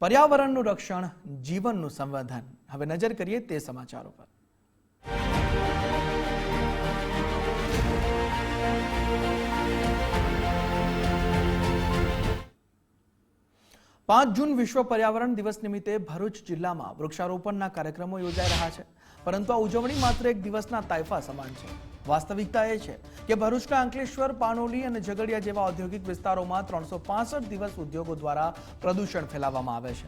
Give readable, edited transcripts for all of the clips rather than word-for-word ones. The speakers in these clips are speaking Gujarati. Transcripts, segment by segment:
पर्यावरणનું રક્ષણ, જીવનનું સંવર્ધન. હવે નજર કરીએ તે સમાચારો પર. 5 જૂન વિશ્વ પર્યાવરણ દિવસ નિમિત્તે ભરૂચ જિલ્લામાં વૃક્ષારોપણના કાર્યક્રમો યોજાઈ રહ્યા છે, પરંતુ આ ઉજવણી માત્ર એક દિવસના તાઇફા સમાન છે. વાસ્તવિકતા એ છે કે ભરૂચના અંકલેશ્વર, પાનોલી અને ઝઘડિયા જેવા ઔદ્યોગિક વિસ્તારોમાં 365 દિવસ ઉદ્યોગો દ્વારા પ્રદૂષણ ફેલાવવામાં આવે છે.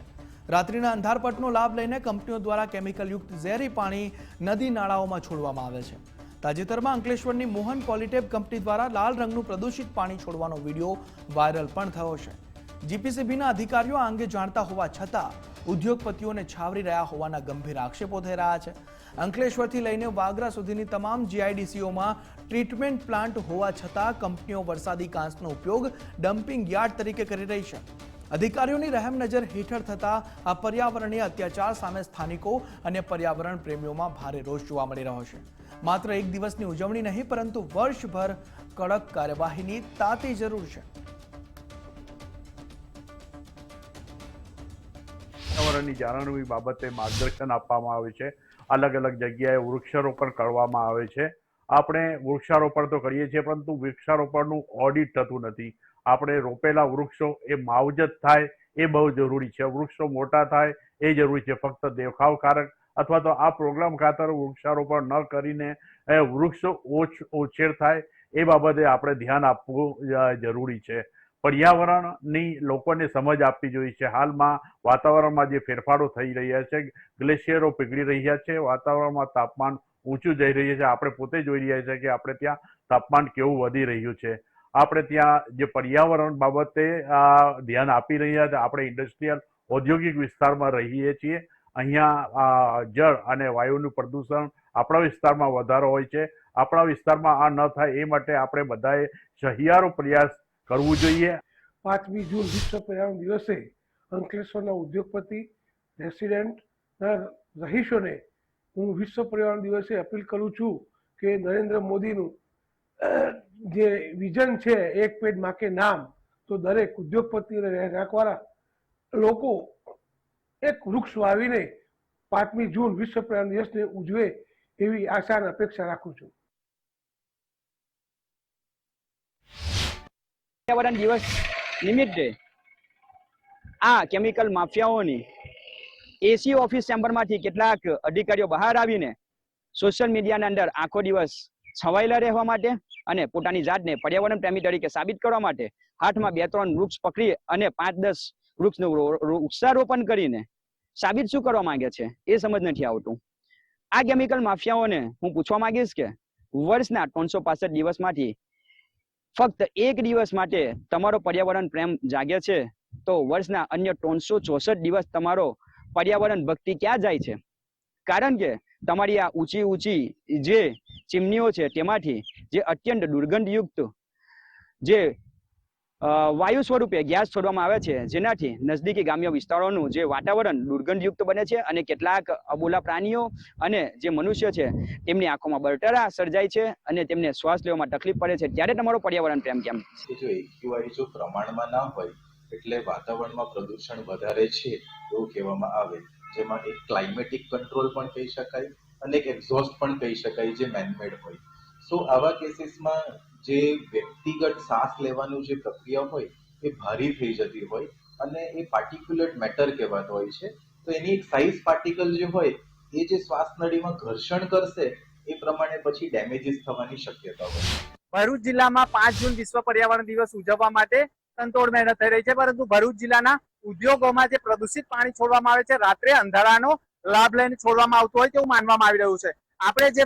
રાત્રિના અંધારપટનો લાભ લઈને કંપનીઓ દ્વારા કેમિકલયુક્ત ઝેરી પાણી નદી નાળાઓમાં છોડવામાં આવે છે. તાજેતરમાં અંકલેશ્વરની મોહન પોલિટેપ કંપની દ્વારા લાલ રંગનું પ્રદૂષિત પાણી છોડવાનો વિડીયો વાયરલ પણ થયો છે. જીપીસીબીના અધિકારીઓ આ અંગે જાણતા હોવા છતાં ઉદ્યોગપતિઓને છાવરી રહ્યા હોવાના ગંભીર આક્ષેપો થઈ રહ્યા છે. અંકલેશ્વરથી લઈને વાગરા સુધીની તમામ જીઆઈડીસીઓમાં ટ્રીટમેન્ટ પ્લાન્ટ હોવા છતાં કંપનીઓ વરસાદી કાંસનો ઉપયોગ ડમ્પિંગ યાર્ડ તરીકે કરી રહી છે. અધિકારીઓની રહેમ નજર હેઠળ થતા આ પર્યાવરણીય અત્યાચાર સામે સ્થાનિકો અને પર્યાવરણ પ્રેમીઓમાં ભારે રોષ જોવા મળી રહ્યો છે. માત્ર એક દિવસની ઉજવણી નહીં, પરંતુ વર્ષભર કડક કાર્યવાહીની તાતી જરૂર છે. પર્યાવરણની જાળવણી બાબતે માર્ગદર્શન આપવામાં આવે છે. અલગ અલગ જગ્યાએ વૃક્ષારોપણ કરવામાં આવે છે. આપણે વૃક્ષારોપણ તો કરીએ છીએ, પરંતુ વૃક્ષારોપણનું ઓડિટ થતું નથી. આપણે રોપેલા વૃક્ષો એ માવજત થાય એ બહુ જરૂરી છે. વૃક્ષો મોટા થાય એ જરૂરી છે. ફક્ત દેખાવકારક અથવા તો આ પ્રોગ્રામ ખાતર વૃક્ષારોપણ ન કરીને વૃક્ષો ઓછેર થાય એ બાબતે આપણે ધ્યાન આપવું જરૂરી છે. પર્યાવરણની લોકોને સમજ આપવી જોઈએ છે. હાલમાં વાતાવરણમાં જે ફેરફારો થઈ રહ્યા છે, ગ્લેશિયરો પીગળી રહ્યા છે, વાતાવરણમાં તાપમાન ઊંચું જઈ રહ્યું છે. આપણે પોતે જોઈ રહ્યા છીએ કે આપણે ત્યાં તાપમાન કેવું વધી રહ્યું છે. આપણે ત્યાં જે પર્યાવરણ બાબતે ધ્યાન આપી રહ્યા છે. આપણે ઇન્ડસ્ટ્રીયલ ઔદ્યોગિક વિસ્તારમાં રહીએ છીએ. અહીંયા જળ અને વાયુનું પ્રદૂષણ આપણા વિસ્તારમાં વધારો હોય છે. આપણા વિસ્તારમાં આ ન થાય એ માટે આપણે બધાએ સહિયારો પ્રયાસ કરવું જોઈએ. 5મી જૂન વિશ્વ પર્યાવરણ દિવસે અંકલેશ્વરના ઉદ્યોગપતિ, રેસિડેન્ટના રહીશોને હું વિશ્વ પર્યાવરણ દિવસે અપીલ કરું છું કે નરેન્દ્ર મોદીનું જે વિઝન છે, એક પેડ માં કે નામ, તો દરેક ઉદ્યોગપતિ અને રહેણાંકવાળા લોકો એક વૃક્ષ વાવીને 5મી જૂન વિશ્વ પર્યાવરણ દિવસને ઉજવે એવી આશા અને અપેક્ષા રાખું છું. પર્યાવરણ દિવસ નિમિત્તે આ કેમિકલ માફિયાઓની એસી ઓફિસ ચેમ્બરમાંથી કેટલાક અધિકારીઓ બહાર આવીને સોશિયલ મીડિયાના અંદર આખો દિવસ છવાયેલા રહેવા માટે અને પોતાની જાતને પર્યાવરણ પ્રેમી તરીકે સાબિત કરવા માટે હાથમાં 2-3 વૃક્ષ પકડી અને 5-10 વૃક્ષનું વૃક્ષારોપણ કરીને સાબિત શું કરવા માંગે છે એ સમજ નથી આવતું. આ કેમિકલ માફિયાઓને હું પૂછવા માંગીશ કે વર્ષના 365 દિવસમાંથી ફક્ત એક દિવસ માટે તમારો પર્યાવરણ પ્રેમ જાગે છે, તો વર્ષના અન્ય 364 દિવસ તમારો પર્યાવરણ ભક્તિ ક્યાં જાય છે? કારણ કે તમારી આ ઊંચી જે ચીમનીઓ છે તેમાંથી જે અત્યંત દુર્ગંધયુક્ત જે વાયુ સ્વરૂપે ગેસ છોડવામાં આવે છે, જેનાથી નજદીકી ગ્રામ્ય વિસ્તારોનું જે વાતાવરણ દુર્ગંધયુક્ત બને છે અને કેટલાક અબોલા પ્રાણીઓ અને જે મનુષ્ય છે તેમની આંખોમાં બળતરા સર્જાય છે અને તેમને શ્વાસ લેવામાં તકલીફ પડે છે. ત્યારે તમારો પર્યાવરણ પ્રેમ કેમ? જો એક્યુઆઈ જો પ્રમાણમાં ના હોય એટલે વાતાવરણમાં પ્રદૂષણ વધારે છે એવું કહેવામાં આવે, જેમાં એક ક્લાઇમેટિક કંટ્રોલ પણ કહી શકાય અને એક એક્ઝોસ્ટ પણ કહી શકાય જે મેનમેડ હોય. સો આવા કેસીસમાં જે વ્યક્તિગત શ્વાસ લેવાનું જે પ્રક્રિયા હોય એ ભારી થઈ જતી હોય અને એ પાર્ટિક્યુલેટ મેટર કહેવાતો હોય છે. તો એની એક સાઇઝ પાર્ટિકલ જે હોય એ જે શ્વાસ નળીમાં ઘર્ષણ કરશે એ પ્રમાણે પછી ડેમેજીસ થવાની શક્યતા હોય. ભરૂચ જિલ્લામાં 5 જૂન વિશ્વ પર્યાવરણ દિવસ ઉજવવા માટે તનતોડ મહેનત થઈ રહી છે, પરંતુ ભરૂચ જિલ્લાના ઉદ્યોગોમાં જે પ્રદૂષિત પાણી છોડવામાં આવે છે, રાત્રે અંધારાનો લાભ લઈને છોડવામાં આવતું હોય તેવું માનવામાં આવી રહ્યું છે. આપણે જે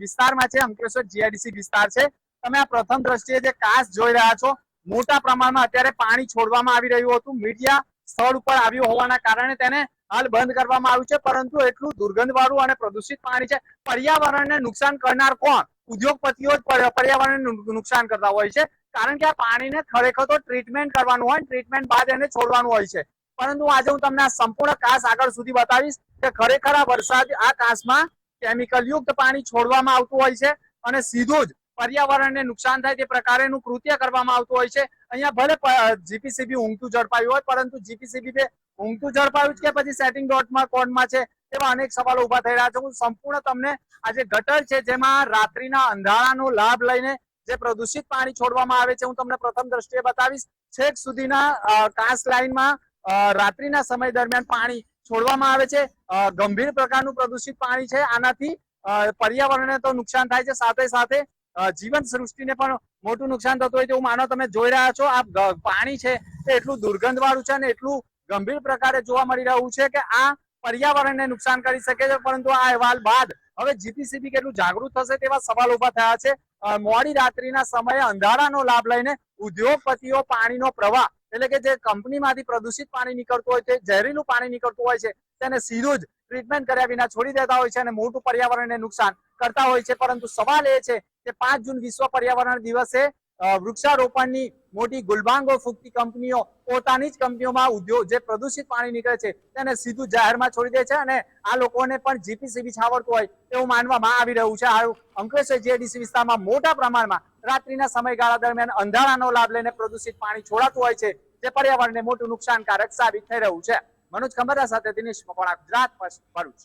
વિસ્તારમાં છે, અંકલેશ્વર જીઆઈડીસી વિસ્તાર છે, તમે આ પ્રથમ દ્રષ્ટિએ જે કાંસ જોઈ રહ્યા છો, મોટા પ્રમાણમાં અત્યારે પાણી છોડવામાં આવી રહ્યું હતું. મીડિયા સ્થળ ઉપર આવ્યું હોવાના કારણે તેને હાલ બંધ કરવામાં આવ્યું છે, પરંતુ એટલું દુર્ગંધવાળું અને પ્રદૂષિત પાણી છે. પર્યાવરણને નુકસાન કરનાર કોણ? ઉદ્યોગપતિઓ જ પર્યાવરણને નુકસાન કરતા હોય છે, કારણ કે આ પાણીને ખરેખર તો ટ્રીટમેન્ટ કરવાનું હોય, ટ્રીટમેન્ટ બાદ એને છોડવાનું હોય છે. પરંતુ આજે હું તમને આ સંપૂર્ણ કાંસ આગળ સુધી બતાવીશ કે ખરેખર આ કાંસમાં કેમિકલ યુક્ત પાણી છોડવામાં આવતું હોય છે અને સીધું જ પર્યાવરણને નુકસાન થાય તે પ્રકારેનું કૃત્ય કરવામાં આવતું હોય છે. અહીંયા ભલે જીપીસીબી ઊંઘતું ઝડપાયું હોય, પરંતુ જીપીસીબી ઊંઘતું ઝડપાયું કે પછી સેટિંગ કોડમાં છે, એવા અનેક સવાલો ઉભા થઈ રહ્યા છે. હું સંપૂર્ણ તમને આ જે ગટર છે જેમાં રાત્રિના અંધારાનો લાભ લઈને જે પ્રદૂષિત પાણી છોડવામાં આવે છે, હું તમને પ્રથમ દ્રષ્ટિએ બતાવીશ. છેક સુધીના કાંસ લાઈનમાં રાત્રિના સમય દરમિયાન પાણી છોડવામાં આવે છે. ગંભીર પ્રકારનું પ્રદૂષિત પાણી છે. આનાથી પર્યાવરણને તો નુકસાન થાય છે, સાથે સાથે જીવન સૃષ્ટિને પણ મોટું નુકસાન થતું હોય તેવું માનો. તમે જોઈ રહ્યા છો આ પાણી છે તે એટલું દુર્ગંધ વાળું છે અને એટલું ગંભીર પ્રકારે જોવા મળી રહ્યું છે કે આ પર્યાવરણને નુકસાન કરી શકે છે. પરંતુ આ અહેવાલ બાદ હવે જીપીસીબી કેટલું જાગૃત થશે તેવા સવાલ ઉભા થયા છે. મોડી રાત્રિના સમયે અંધારાનો લાભ લઈને ઉદ્યોગપતિઓ પાણીનો પ્રવાહ, એટલે કે જે કંપનીમાંથી પ્રદૂષિત પાણી નીકળતું હોય, તે ઝેરીલું પાણી નીકળતું હોય છે, તેને સીધું જ ટ્રીટમેન્ટ કર્યા વિના છોડી દેતા હોય છે અને મોટું પર્યાવરણને નુકસાન કરતા હોય છે. પરંતુ સવાલ એ છે કે 5 જૂન વિશ્વ પર્યાવરણ દિવસે વૃક્ષારોપણની મોટી ગુલબાંગો ફૂંકતી કંપનીઓ પોતાની જ કંપનીઓમાં ઉદ્યોગ જે પ્રદૂષિત પાણી નીકળે છે તેને સીધું જાહેરમાં છોડી દે છે અને આ લોકોને પણ જીપીસીબી છાવરતું હોય એવું માનવામાં આવી રહ્યું છે. હાલ અંકલેશ્વર જીઆઈડીસી વિસ્તારમાં મોટા પ્રમાણમાં રાત્રિના સમયગાળા દરમિયાન અંધારાનો લાભ લઈને પ્રદૂષિત પાણી છોડાતું હોય છે, જે પર્યાવરણને મોટું નુકસાનકારક સાબિત થઈ રહ્યું છે. મનોજ ખંભાતા સાથે દિનેશ મકવાણા, ગુજરાત ફર્સ્ટ, ભરૂચ.